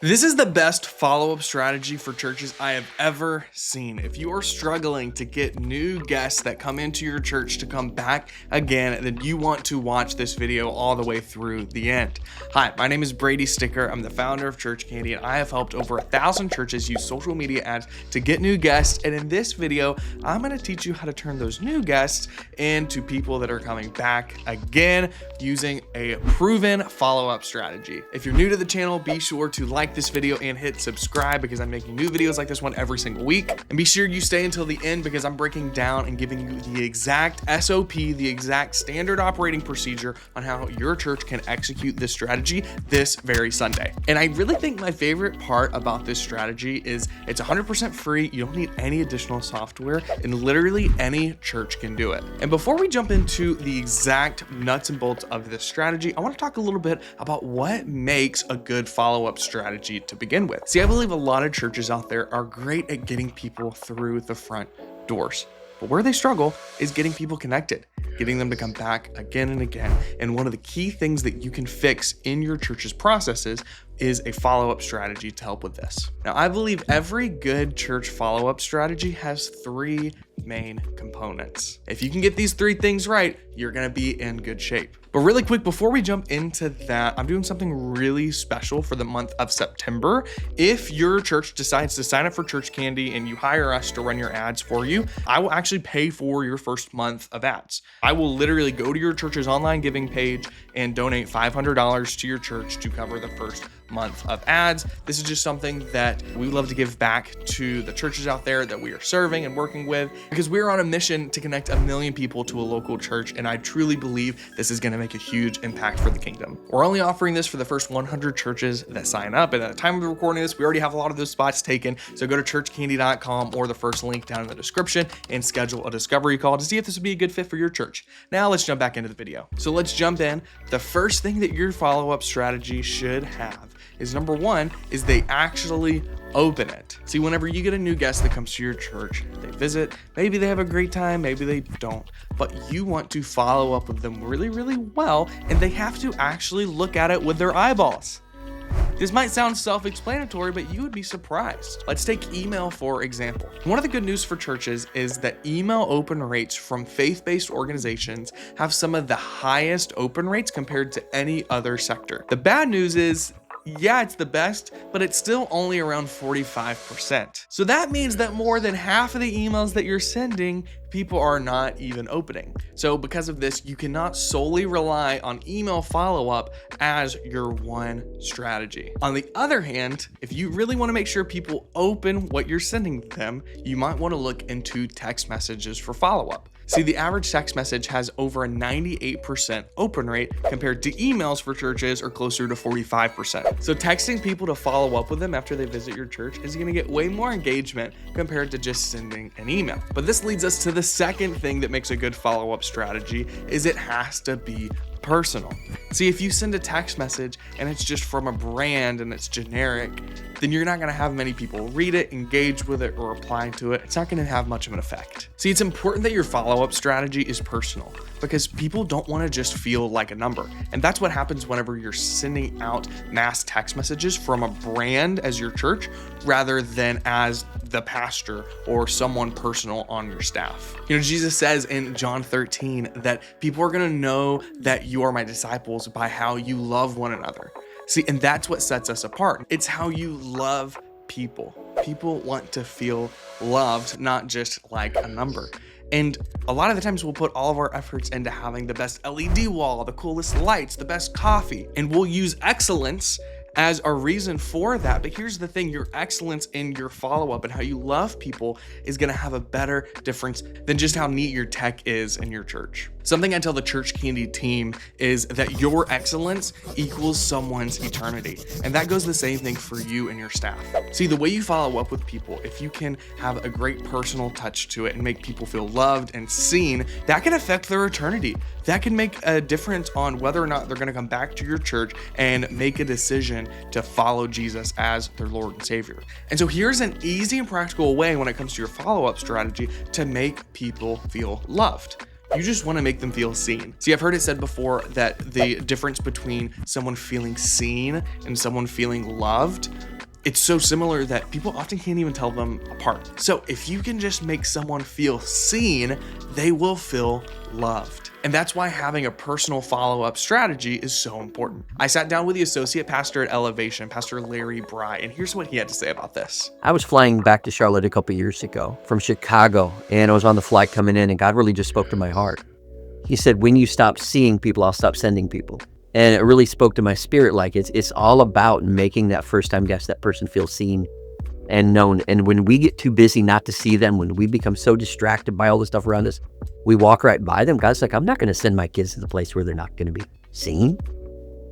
This is the best follow-up strategy for churches I have ever seen. If you are struggling to get new guests that come into your church to come back again, then you want to watch this video all the way through the end. Hi, my name is Brady Sticker. I'm the founder of Church Candy, and I have helped over 1,000 churches use social media ads to get new guests. And in this video, I'm going to teach you how to turn those new guests into people that are coming back again using a proven follow-up strategy. If you're new to the channel, be sure to like this video and hit subscribe because I'm making new videos like this one every single week. And be sure you stay until the end because I'm breaking down and giving you the exact SOP, the exact standard operating procedure on how your church can execute this strategy this very Sunday. And I really think my favorite part about this strategy is it's 100% free. You don't need any additional software, and literally any church can do it. And before we jump into the exact nuts and bolts of this strategy, I want to talk a little bit about what makes a good follow-up strategy to begin with. See, I believe a lot of churches out there are great at getting people through the front doors, but where they struggle is getting people connected, getting them to come back again and again. And one of the key things that you can fix in your church's processes is a follow-up strategy to help with this. Now, I believe every good church follow-up strategy has three main components. If you can get these three things right, you're gonna be in good shape. But really quick, before we jump into that, I'm doing something really special for the month of September. If your church decides to sign up for Church Candy and you hire us to run your ads for you, I will actually pay for your first month of ads. I will literally go to your church's online giving page and donate $500 to your church to cover the first month of ads. This is just something that we love to give back to the churches out there that we are serving and working with, because we're on a mission to connect 1 million people to a local church, and I truly believe this is going to make a huge impact for the kingdom. We're only offering this for the first 100 churches that sign up, and at the time of recording this, we already have a lot of those spots taken, so go to churchcandy.com or the first link down in the description and schedule a discovery call to see if this would be a good fit for your church. Now let's jump back into the video. So let's jump in. The first thing that your follow-up strategy should have is, number one, is they actually open it. See, whenever you get a new guest that comes to your church, they visit, maybe they have a great time, maybe they don't, but you want to follow up with them really, really well, and they have to actually look at it with their eyeballs. This might sound self-explanatory, but you would be surprised. Let's take email, for example. One of the good news for churches is that email open rates from faith-based organizations have some of the highest open rates compared to any other sector. The bad news is, yeah, it's the best, but it's still only around 45%. So that means that more than half of the emails that you're sending, people are not even opening. So because of this, you cannot solely rely on email follow-up as your one strategy. On the other hand, if you really want to make sure people open what you're sending them, you might want to look into text messages for follow-up. See, the average text message has over a 98% open rate compared to emails for churches are closer to 45%. So texting people to follow up with them after they visit your church is going to get way more engagement compared to just sending an email. But this leads us to the second thing that makes a good follow-up strategy is it has to be personal. See, if you send a text message and it's just from a brand and it's generic, then you're not going to have many people read it, engage with it, or reply to it. It's not going to have much of an effect. See, it's important that your follow-up strategy is personal because people don't want to just feel like a number. And that's what happens whenever you're sending out mass text messages from a brand as your church rather than as the pastor or someone personal on your staff. You know, Jesus says in John 13 that people are going to know that you are my disciples by how you love one another. See, and that's what sets us apart. It's how you love people. People want to feel loved, not just like a number. And a lot of the times we'll put all of our efforts into having the best LED wall, the coolest lights, the best coffee, and we'll use excellence as a reason for that. But here's the thing, your excellence in your follow-up and how you love people is going to have a better difference than just how neat your tech is in your church. Something I tell the Church Candy team is that your excellence equals someone's eternity. And that goes the same thing for you and your staff. See, the way you follow up with people, if you can have a great personal touch to it and make people feel loved and seen, that can affect their eternity. That can make a difference on whether or not they're going to come back to your church and make a decision to follow Jesus as their Lord and Savior. And so here's an easy and practical way when it comes to your follow-up strategy to make people feel loved. You just want to make them feel seen. See, I've heard it said before that the difference between someone feeling seen and someone feeling loved, it's so similar that people often can't even tell them apart. So if you can just make someone feel seen, they will feel loved. And that's why having a personal follow-up strategy is so important. I sat down with the associate pastor at Elevation, Pastor Larry Bry, and here's what he had to say about this. I was flying back to Charlotte a couple years ago from Chicago, and I was on the flight coming in, and God really just spoke to my heart. He said, when you stop seeing people, I'll stop sending people. And it really spoke to my spirit, like it's all about making that first-time guest, that person feel seen and known. And when we get too busy not to see them, when we become so distracted by all the stuff around us, we walk right by them. God's like, I'm not going to send my kids to the place where they're not going to be seen.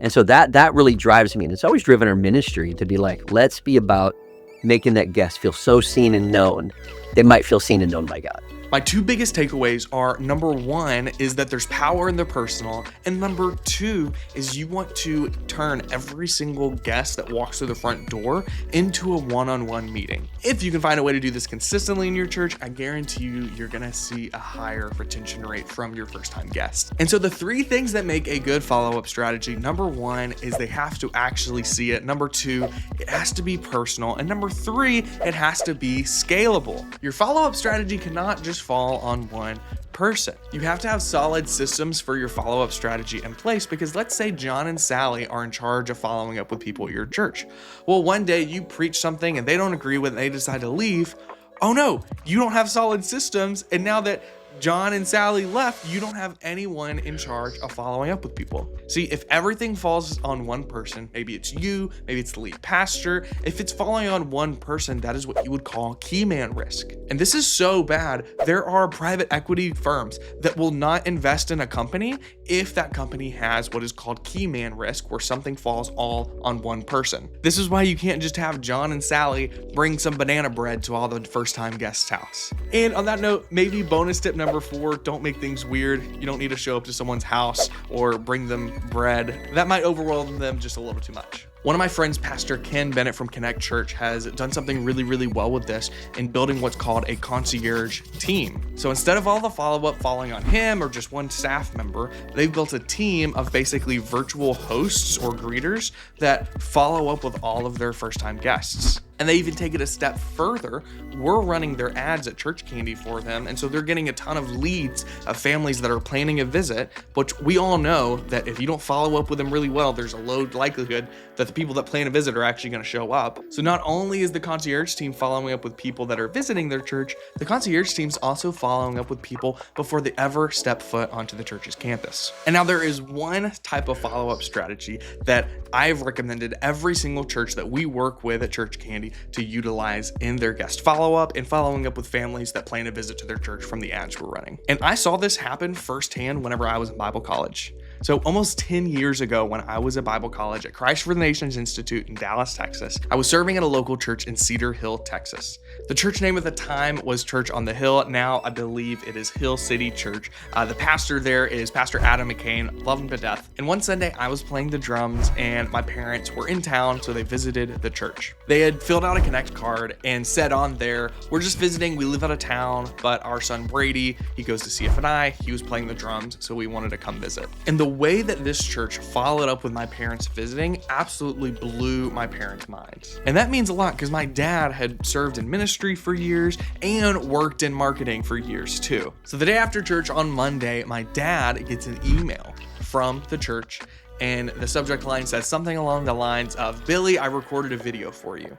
And so that really drives me. And it's always driven our ministry to be like, let's be about making that guest feel so seen and known. They might feel seen and known by God. My two biggest takeaways are, number one is that there's power in the personal, and number two is you want to turn every single guest that walks through the front door into a one-on-one meeting. If you can find a way to do this consistently in your church, I guarantee you're gonna see a higher retention rate from your first-time guests. And so the three things that make a good follow-up strategy, number one is they have to actually see it. Number two, it has to be personal. And number three, it has to be scalable. Your follow-up strategy cannot just fall on one person. You have to have solid systems for your follow-up strategy in place, because let's say John and Sally are in charge of following up with people at your church. Well, one day you preach something and they don't agree with it, they decide to leave. Oh no, you don't have solid systems, and now that John and Sally left, you don't have anyone in charge of following up with people. See, if everything falls on one person, maybe it's you, maybe it's the lead pastor, if it's falling on one person, that is what you would call key man risk. And this is so bad. There are private equity firms that will not invest in a company if that company has what is called key man risk, where something falls all on one person. This is why you can't just have John and Sally bring some banana bread to all the first-time guests' house. And on that note, maybe bonus tip number 4, don't make things weird. You don't need to show up to someone's house or bring them bread. That might overwhelm them just a little too much. One of my friends, Pastor Ken Bennett from Connect Church, has done something really, really well with this in building what's called a concierge team. So instead of all the follow-up falling on him or just one staff member, they've built a team of basically virtual hosts or greeters that follow up with all of their first-time guests. And they even take it a step further. We're running their ads at Church Candy for them, and so they're getting a ton of leads of families that are planning a visit, but we all know that if you don't follow up with them really well, there's a low likelihood that the people that plan a visit are actually going to show up. So not only is the concierge team following up with people that are visiting their church, the concierge team's also following up with people before they ever step foot onto the church's campus. And now there is one type of follow-up strategy that I've recommended every single church that we work with at Church Candy to utilize in their guest follow-up and following up with families that plan a visit to their church from the ads we're running. And I saw this happen firsthand whenever I was in Bible college. So almost 10 years ago, when I was at Bible college at Christ for the Nations Institute in Dallas, Texas, I was serving at a local church in Cedar Hill, Texas. The church name at the time was Church on the Hill. Now I believe it is Hill City Church. The pastor there is Pastor Adam McCain, love him to death. And one Sunday I was playing the drums and my parents were in town, so they visited the church. They had filled out a Connect card and said on there, we're just visiting, we live out of town, but our son Brady, he goes to CFNI, he was playing the drums, so we wanted to come visit. And the way that this church followed up with my parents visiting absolutely blew my parents' minds. And that means a lot because my dad had served in ministry for years and worked in marketing for years too. So the day after church on Monday, my dad gets an email from the church and the subject line says something along the lines of, Billy, I recorded a video for you.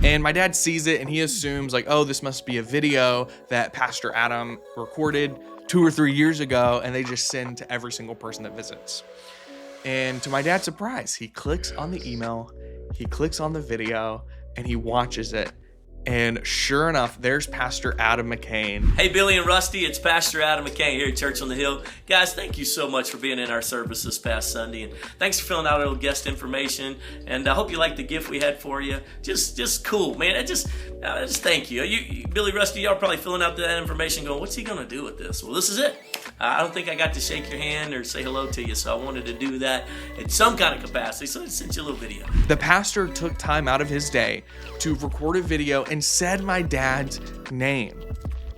And my dad sees it and he assumes like, oh, this must be a video that Pastor Adam recorded 2 or 3 years ago, and they just send to every single person that visits. And to my dad's surprise, he clicks on the email, he clicks on the video, and he watches it. And sure enough, there's Pastor Adam McCain. Hey, Billy and Rusty, it's Pastor Adam McCain here at Church on the Hill. Guys, thank you so much for being in our service this past Sunday. And thanks for filling out our little guest information. And I hope you like the gift we had for you. Just cool, man. I just thank you. Billy, Rusty, y'all probably filling out that information going, what's he going to do with this? Well, this is it. I don't think I got to shake your hand or say hello to you, so I wanted to do that in some kind of capacity. So I sent you a little video. The pastor took time out of his day to record a video and said my dad's name.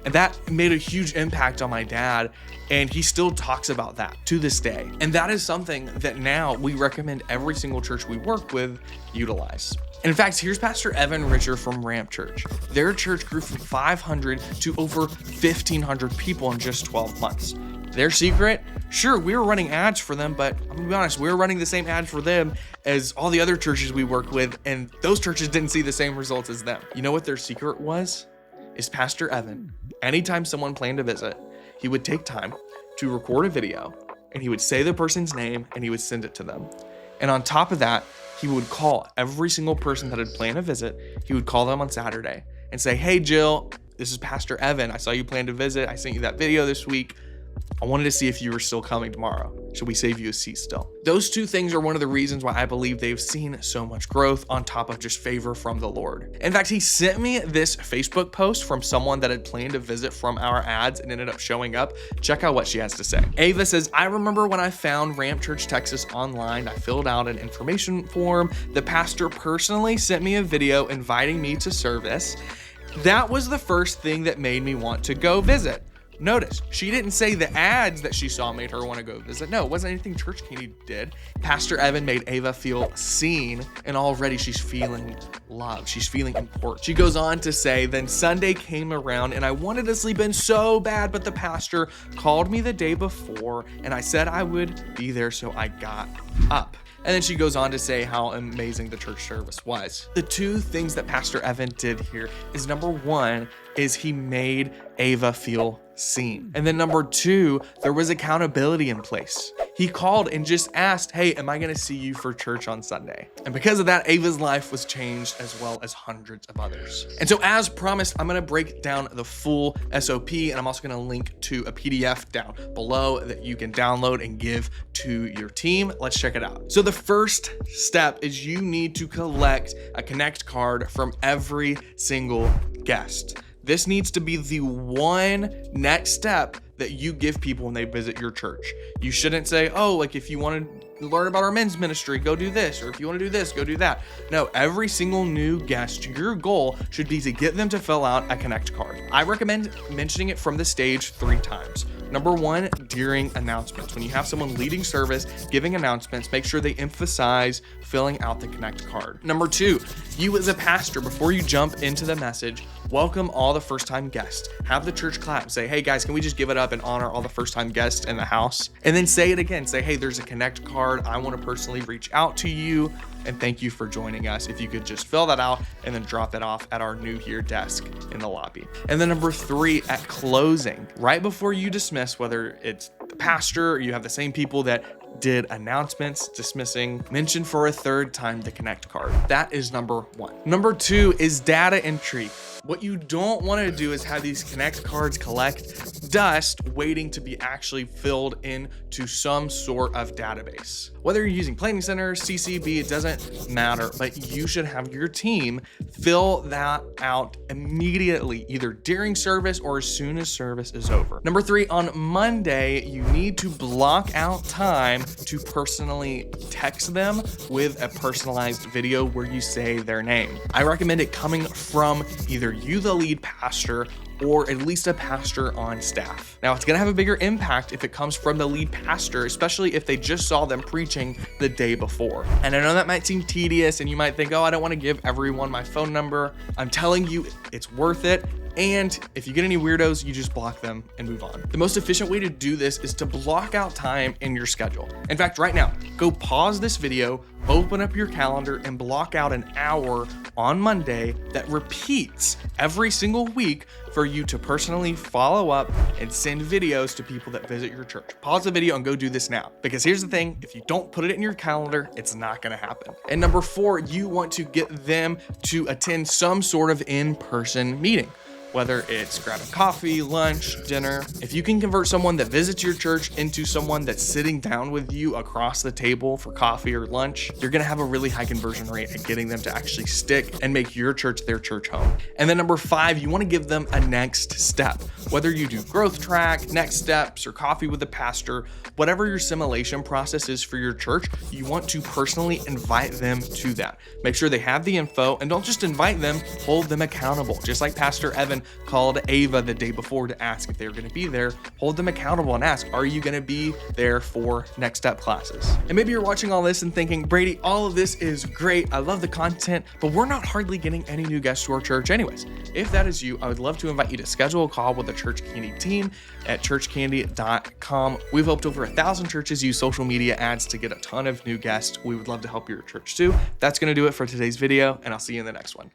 And that made a huge impact on my dad, and he still talks about that to this day. And that is something that now we recommend every single church we work with utilize. And in fact, here's Pastor Evan Richer from Ramp Church. Their church grew from 500 to over 1,500 people in just 12 months. Their secret? Sure, we were running ads for them, but I'm gonna be honest, we were running the same ads for them as all the other churches we work with, and those churches didn't see the same results as them. You know what their secret was? Is Pastor Evan, anytime someone planned to visit, he would take time to record a video, and he would say the person's name, and he would send it to them. And on top of that, he would call every single person that had planned a visit. He would call them on Saturday and say, "Hey, Jill, this is Pastor Evan. I saw you plan to visit. I sent you that video this week. I wanted to see if you were still coming tomorrow. Should we save you a seat still?" Those two things are one of the reasons why I believe they've seen so much growth on top of just favor from the Lord. In fact, he sent me this Facebook post from someone that had planned to visit from our ads and ended up showing up. Check out what she has to say. Ava says, "I remember when I found Ramp Church Texas online, I filled out an information form. The pastor personally sent me a video inviting me to service. That was the first thing that made me want to go visit." Notice, she didn't say the ads that she saw made her want to go visit. No, it wasn't anything Church Candy did. Pastor Evan made Ava feel seen, and already she's feeling loved. She's feeling important. She goes on to say, "Then Sunday came around and I wanted to sleep in so bad, but the pastor called me the day before and I said I would be there, so I got up." And then she goes on to say how amazing the church service was. The two things that Pastor Evan did here is, number one, is he made Ava feel seen. And then number two, there was accountability in place. He called and just asked, "Hey, am I gonna see you for church on Sunday?" And because of that, Ava's life was changed, as well as hundreds of others. And so as promised, I'm gonna break down the full SOP, and I'm also gonna link to a PDF down below that you can download and give to your team. Let's check it out. So the first step is you need to collect a Connect card from every single guest. This needs to be the one next step that you give people when they visit your church. You shouldn't say, "Oh, like if you want to learn about our men's ministry, go do this," or "if you want to do this, go do that." No, every single new guest, your goal should be to get them to fill out a Connect card. I recommend mentioning it from the stage 3 times. Number one, during announcements. When you have someone leading service, giving announcements, make sure they emphasize filling out the Connect card. Number two, you as a pastor, before you jump into the message, welcome all the first-time guests. Have the church clap. Say, "Hey guys, can we just give it up and honor all the first-time guests in the house?" And then say it again. Say, "Hey, there's a Connect card. I want to personally reach out to you and thank you for joining us. If you could just fill that out and then drop it off at our new here desk in the lobby." And then number three, at closing, right before you dismiss, whether it's the pastor or you have the same people that did announcements, dismissing, mention for a third time the Connect card. That is number one. Number two is data entry. What you don't want to do is have these Connect cards collect dust waiting to be actually filled into some sort of database. Whether you're using Planning Center, CCB, it doesn't matter, but you should have your team fill that out immediately, either during service or as soon as service is over. Number three, on Monday, you need to block out time to personally text them with a personalized video where you say their name. I recommend it coming from either you, the lead pastor, or at least a pastor on staff. Now, it's gonna have a bigger impact if it comes from the lead pastor, especially if they just saw them preaching the day before. And I know that might seem tedious and you might think, "Oh, I don't wanna give everyone my phone number." I'm telling you, it's worth it. And if you get any weirdos, you just block them and move on. The most efficient way to do this is to block out time in your schedule. In fact, right now, go pause this video, open up your calendar, and block out an hour on Monday that repeats every single week for you to personally follow up and send videos to people that visit your church. Pause the video and go do this now. Because here's the thing, if you don't put it in your calendar, it's not gonna happen. And number four, you want to get them to attend some sort of in-person meeting. Whether it's grabbing coffee, lunch, dinner. If you can convert someone that visits your church into someone that's sitting down with you across the table for coffee or lunch, you're gonna have a really high conversion rate at getting them to actually stick and make your church their church home. And then number five, you wanna give them a next step. Whether you do growth track, next steps, or coffee with the pastor, whatever your simulation process is for your church, you want to personally invite them to that. Make sure they have the info, and don't just invite them, hold them accountable. Just like Pastor Evan called Ava the day before to ask if they're going to be there. Hold them accountable and ask, are you going to be there for Next Step classes? And maybe you're watching all this and thinking, Brady, all of this is great. I love the content, but we're not hardly getting any new guests to our church anyways. If that is you, I would love to invite you to schedule a call with the Church Candy team at churchcandy.com. We've helped over 1,000 churches use social media ads to get a ton of new guests. We would love to help your church too. That's going to do it for today's video, and I'll see you in the next one.